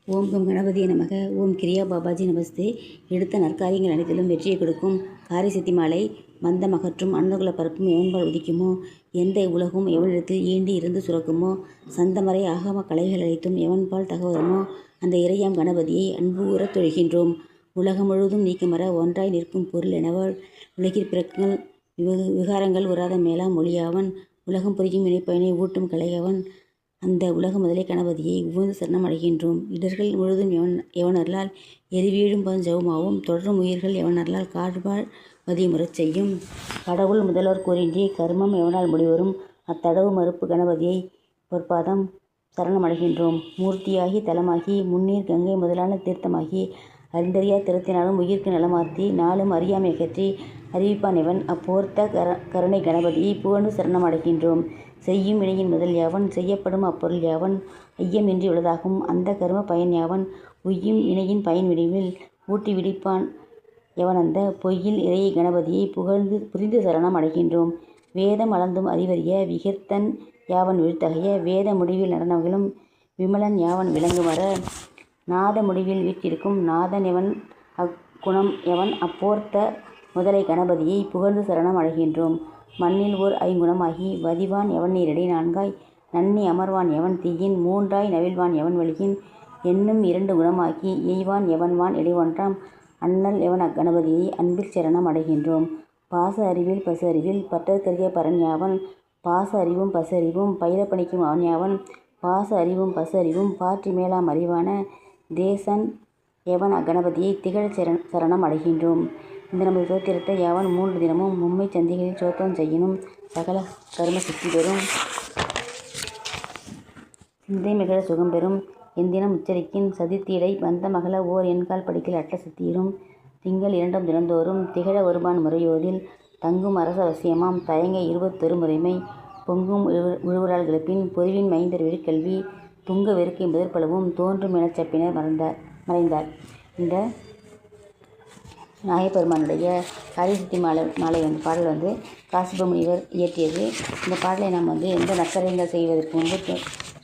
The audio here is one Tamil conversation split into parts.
ஓம் கம் கணபதியே நமக. ஓம் கிரியா பாபாஜி நமஸ்தே. எடுத்த நற்காரியங்கள் அனைத்திலும் வெற்றியை கொடுக்கும் காரிசித்தி மாலை மந்தம் அகற்றும் அன்னகுல பரப்பும் எவன்பால் உதிக்குமோ, எந்த உலகும் எவனிடத்தில் ஈண்டி இருந்து சுரக்குமோ, சந்தமறை ஆகம கலைகள் அனைத்தும் எவன்பால் தகவலுமோ, அந்த இறையாம் கணபதியை அன்பு உறத் தொழுகின்றோம். உலகம் முழுவதும் நீக்கமர ஒன்றாய் நிற்கும் பொருள் எனவள் உலகிற் பிறக்குங்கள் விகாரங்கள் உறாத மேலாம் மொழியாவன், உலகம் புரியும் இணைப்பயனை ஊட்டும் கலையவன், அந்த உலக முதலை கணபதியை உவந்து சரணம் அடைகின்றோம். இடர்கள் முழுதும் எவனர்களால் எரிவீழும் பஞ்சவுமாவும், தொடரும் உயிர்கள் எவனர்களால் காடுபாள் மதியமுறச் செய்யும். கடவுள் முதல்வர் கூறின்றி கர்மம் எவனால் முடிவரும், அத்தடவு மறுப்பு கணபதியை பொற்பாதம் சரணம் அடைகின்றோம். மூர்த்தியாகி தலமாகி முன்னீர் கங்கை முதலான தீர்த்தமாகி, அறிந்தறியா திறத்தினாலும் உயிர்க்கு நலமார்த்தி நாளும் அறியாமை அகற்றி அறிவிப்பான் எவன், அப்போர்த்த கருணை கணபதியை புகழ்ந்து சரணம் அடைகின்றோம். செய்யும் வினையின் முதல் யாவன், செய்யப்படும் அப்பொருள் யாவன், ஐயம் இன்றி உள்ளதாகும் அந்த கர்ம பயன் யாவன், உய்யும் வினையின் பயன் விடிவில் ஊட்டி விடிப்பான் எவன், அந்த பொய்யில் இறையை கணபதியை புரிந்து சரணம் அடைகின்றோம். வேதம் அளந்தும் அறிவறிய விகிர்த்தன் யாவன் விழுத்தகைய, வேத முடிவில் நடனங்களும் விமலன் யாவன் விளங்குமர, நாத முடிவில் வீற்றிருக்கும் நாதன் எவன், அக்குணம் எவன், அப்போர்த்த முதலை கணபதியை புகழ்ந்து சரணம் அடைகின்றோம். மண்ணில் ஓர் ஐங்குணமாகி வதிவான் எவன் நீரடி, நான்காய் நன்னி அமர்வான் எவன் தீயின், மூன்றாய் நவில்வான் எவன் வழியின், என்னும் 2 குணமாக்கி எய்வான் எவன்வான் இடைவொன்றாம் அண்ணல் எவன் அக்கணபதியை அன்பில் சரணம் அடைகின்றோம். பாச அறிவில் பசு அறிவில் பற்றற்கரிய பரன் யாவன், பாச அறிவும் பசு அறிவும் பயில பணிக்கும் அவன் யாவன், பாச அறிவும் பசு அறிவும் பாற்றி மேலாம் அறிவான தேசன் எவன் அக்கணபதியை திகழச் சரணம் அடைகின்றோம். இந்த நமது தோத்திரத்தை யாவன் 3 தினமும் மும்மை சந்திகளில் சோத்திரம் செய்யினும் சகல கர்ம சித்தி பெறும், சிந்தை மிகழ சுகம் பெறும். எந்தினம் உச்சரிக்கின் சதித்தீடை பந்த மகள ஓர் எண்கால் படிக்கில் அட்ட சித்தியிலும், திங்கள் 2 தினந்தோறும் திகழ ஒருபான் முறையோதில், தங்கும் அரச அவசியமாம் தயங்க 21 முறைமை, பொங்கும் உழுவுறால் கிளப்பின் பொறிவின் மைந்தர் விழுக்கல்வி, துங்க வெறுக்கை முதற்பளவும் தோன்றும் எனச் சப்பினர் மறைந்தார். இந்த நாயப்பெருமானுடைய காரிசித்தி மாலை பாடல் காசிப முனிவர் இயற்றியது. இந்த பாடலை நாம் எந்த நற்காரியங்கள் செய்வதற்கு முன்பு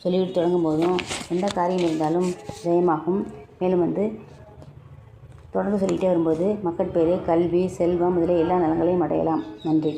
சொல்லிவிட்டு தொடங்கும் போதும் எந்த காரியம் இருந்தாலும் ஜெயமாகும். மேலும் தொடர்ந்து சொல்லிகிட்டே வரும்போது மக்கட்பேறு, கல்வி, செல்வம் முதலிய எல்லா நலங்களையும் அடையலாம். நன்றி.